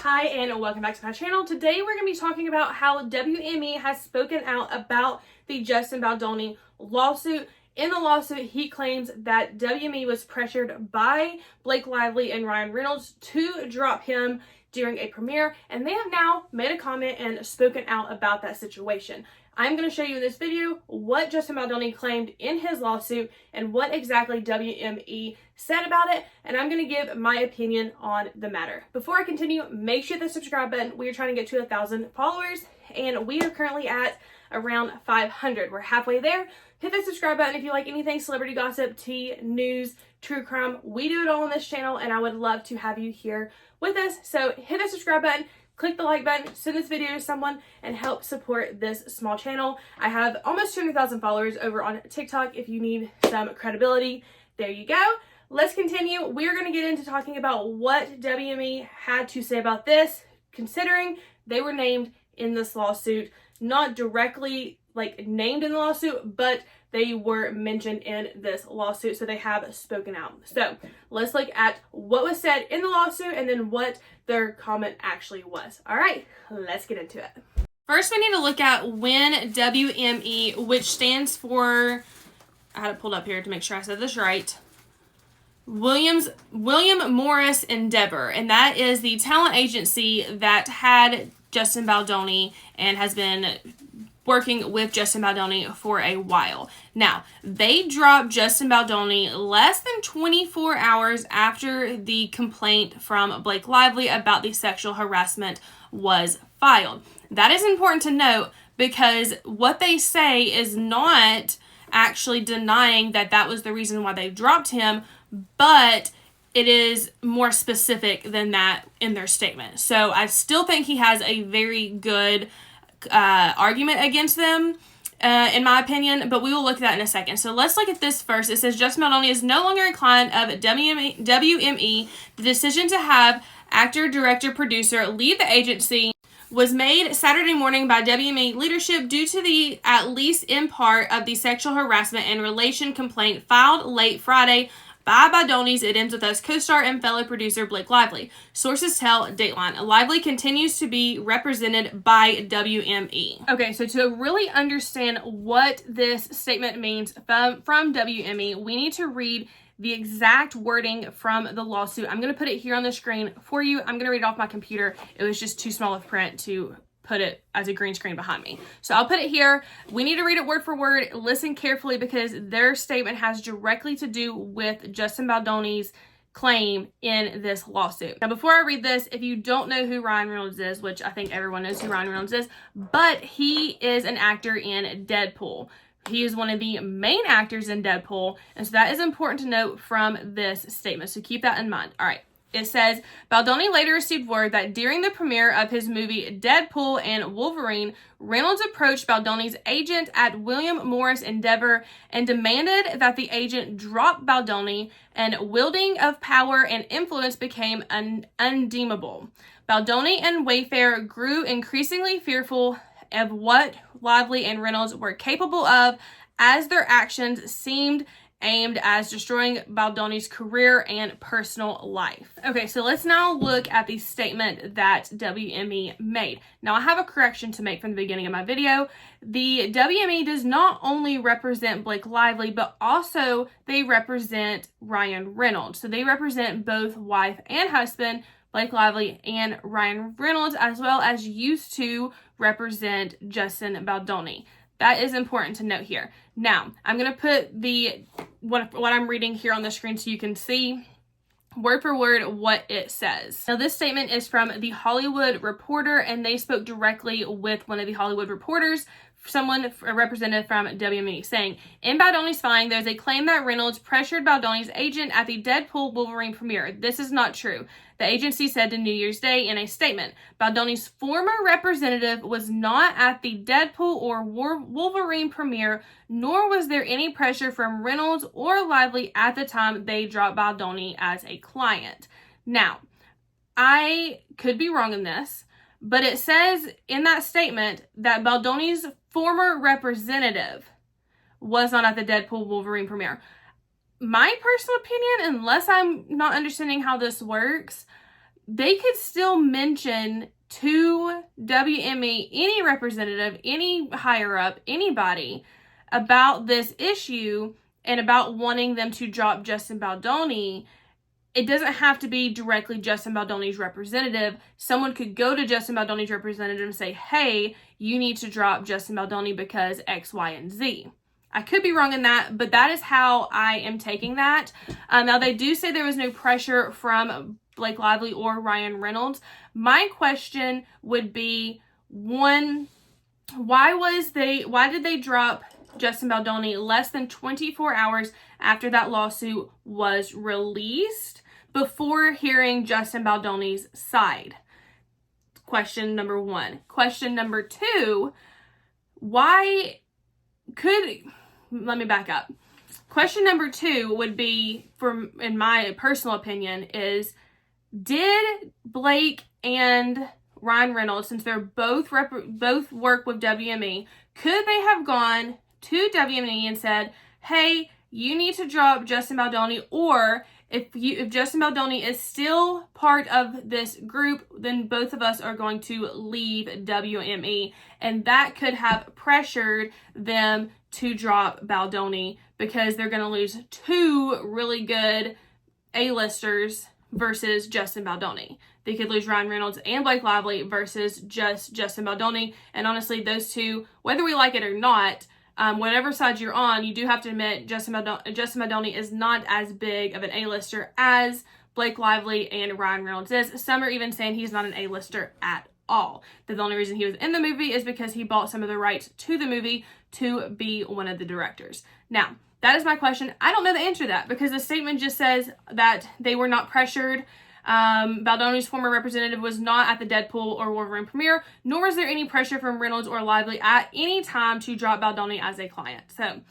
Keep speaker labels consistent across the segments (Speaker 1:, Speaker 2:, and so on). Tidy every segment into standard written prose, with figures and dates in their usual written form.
Speaker 1: Hi and welcome back to my channel. Today we're going to be talking about how WME has spoken out about the Justin Baldoni lawsuit. In the lawsuit, he claims that WME was pressured by Blake Lively and Ryan Reynolds to drop him during a premiere, and they have now made a comment and spoken out about that situation. I'm going to show you in this video what Justin Baldoni claimed in his lawsuit and what exactly WME said about it, and I'm going to give my opinion on the matter. Before I continue, make sure to hit the subscribe button. We are trying to get to 1,000 followers, and we are currently at around 500. We're halfway there. Hit the subscribe button if you like anything celebrity gossip, tea, news, true crime. We do it all on this channel, and I would love to have you here with us. So hit the subscribe button. Click the like button, send this video to someone, and help support this small channel. I have almost 200,000 followers over on TikTok. If you need some credibility, there you go. Let's continue. We're going to get into talking about what WME had to say about this, considering they were named in this lawsuit, not directly named in the lawsuit, but they were mentioned in this lawsuit, so they have spoken out. So let's look at what was said in the lawsuit and then what their comment actually was. All right, let's get into it. First, we need to look at when WME, which stands for, I had it pulled up here to make sure I said this right, William Morris Endeavor, and that is the talent agency that had Justin Baldoni and has been working with Justin Baldoni for a while. Now, they dropped Justin Baldoni less than 24 hours after the complaint from Blake Lively about the sexual harassment was filed. That is important to note because what they say is not actually denying that that was the reason why they dropped him, but it is more specific than that in their statement. So I still think he has a very good argument against them, in my opinion, but we will look at that in a second. So let's look at this first. It says Justin Baldoni is no longer a client of WME. The decision to have actor, director, producer leave the agency was made Saturday morning by WME leadership due to the, at least in part, of the sexual harassment and relation complaint filed late Friday by Baldoni's It Ends With Us co-star and fellow producer Blake Lively. Sources tell Dateline. Lively continues to be represented by WME. Okay, so to really understand what this statement means from WME, we need to read the exact wording from the lawsuit. I'm going to put it here on the screen for you. I'm going to read it off my computer. It was just too small of print to put it as a green screen behind me. So I'll put it here. We need to read it word for word. Listen carefully because their statement has directly to do with Justin Baldoni's claim in this lawsuit. Now, before I read this, if you don't know who Ryan Reynolds is, which I think everyone knows who Ryan Reynolds is, but he is an actor in Deadpool. He is one of the main actors in Deadpool, and so that is important to note from this statement. So keep that in mind. All right. It says, Baldoni later received word that during the premiere of his movie Deadpool and Wolverine, Reynolds approached Baldoni's agent at William Morris Endeavor and demanded that the agent drop Baldoni, and wielding of power and influence became undeemable. Baldoni and Wayfair grew increasingly fearful of what Lively and Reynolds were capable of as their actions seemed aimed as destroying Baldoni's career and personal life. Okay, so let's now look at the statement that WME made. Now, I have a correction to make from the beginning of my video. The WME does not only represent Blake Lively, but also they represent Ryan Reynolds. So they represent both wife and husband, Blake Lively and Ryan Reynolds, as well as used to represent Justin Baldoni. That is important to note here. Now, I'm going to put what I'm reading here on the screen so you can see word for word what it says. Now, this statement is from The Hollywood Reporter, and they spoke directly with one of the Hollywood reporters, someone represented from WME, saying, in Baldoni's filing, there's a claim that Reynolds pressured Baldoni's agent at the Deadpool Wolverine premiere. This is not true. The agency said to New Year's Day in a statement, Baldoni's former representative was not at the Deadpool or Wolverine premiere, nor was there any pressure from Reynolds or Lively at the time they dropped Baldoni as a client. Now, I could be wrong in this, but it says in that statement that Baldoni's former representative was not at the Deadpool Wolverine premiere. My personal opinion, unless I'm not understanding how this works, they could still mention to WME, any representative, any higher up, anybody, about this issue and about wanting them to drop Justin Baldoni. It doesn't have to be directly Justin Baldoni's representative. Someone could go to Justin Baldoni's representative and say, hey, you need to drop Justin Baldoni because X, Y, and Z. I could be wrong in that, but that is how I am taking that. Now, they do say there was no pressure from Blake Lively or Ryan Reynolds. My question would be, one, why did they drop Justin Baldoni less than 24 hours after that lawsuit was released before hearing Justin Baldoni's side? Question number one. Question number two, let me back up. Question number two would be, in my personal opinion, is did Blake and Ryan Reynolds, since they're both work with WME, could they have gone to WME and said, hey, you need to drop Justin Baldoni, or if Justin Baldoni is still part of this group, then both of us are going to leave WME, and that could have pressured them to drop Baldoni because they're going to lose two really good A-listers versus Justin Baldoni. They could lose Ryan Reynolds and Blake Lively versus just Justin Baldoni, and honestly, those two, whether we like it or not, whatever side you're on, you do have to admit Justin Baldoni is not as big of an A-lister as Blake Lively and Ryan Reynolds is. Some are even saying he's not an A-lister at all. The only reason he was in the movie is because he bought some of the rights to the movie to be one of the directors. Now, that is my question. I don't know the answer to that because the statement just says that they were not pressured. Baldoni's former representative was not at the Deadpool or Wolverine premiere, nor was there any pressure from Reynolds or Lively at any time to drop Baldoni as a client. So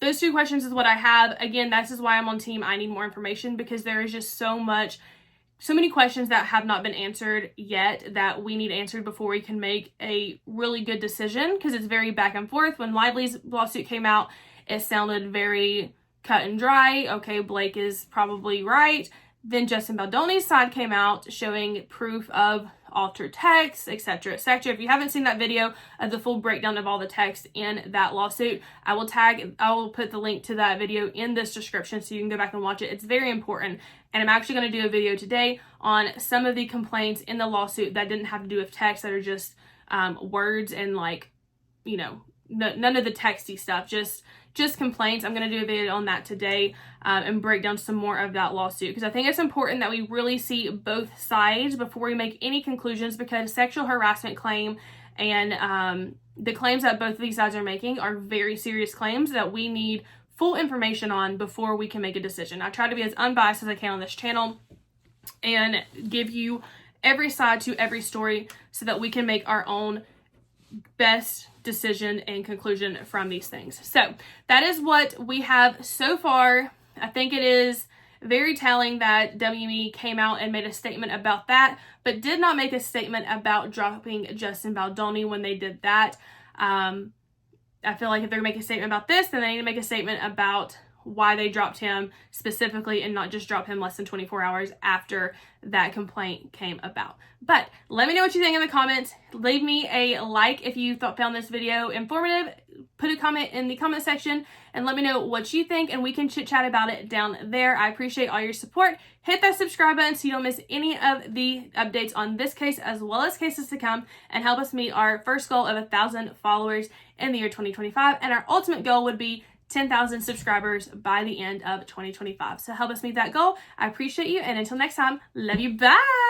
Speaker 1: those two questions is what I have. Again, this is why I'm on team I need more information, because there is just so many questions that have not been answered yet that we need answered before we can make a really good decision, because it's very back and forth. When Lively's lawsuit came out, it sounded very cut and dry. Okay, Blake is probably right. Then Justin Baldoni's side came out showing proof of altered text, etc., etc. If you haven't seen that video of the full breakdown of all the text in that lawsuit, I will put the link to that video in this description so you can go back and watch it. It's very important. And I'm actually going to do a video today on some of the complaints in the lawsuit that didn't have to do with text, that are just words and none of the texty stuff, just complaints. I'm going to do a video on that today and break down some more of that lawsuit, because I think it's important that we really see both sides before we make any conclusions, because sexual harassment claim and the claims that both of these sides are making are very serious claims that we need full information on before we can make a decision. I try to be as unbiased as I can on this channel and give you every side to every story so that we can make our own best decision and conclusion from these things. So that is what we have so far. I think it is very telling that WME came out and made a statement about that, but did not make a statement about dropping Justin Baldoni when they did that. I feel like if they're going to make a statement about this, then they need to make a statement about why they dropped him specifically and not just drop him less than 24 hours after that complaint came about. But let me know what you think in the comments. Leave me a like if you found this video informative. Put a comment in the comment section and let me know what you think, and we can chit chat about it down there. I appreciate all your support. Hit that subscribe button so you don't miss any of the updates on this case as well as cases to come, and help us meet our first goal of 1,000 followers in the year 2025. And our ultimate goal would be 10,000 subscribers by the end of 2025. So help us meet that goal. I appreciate you, and until next time, love you. Bye.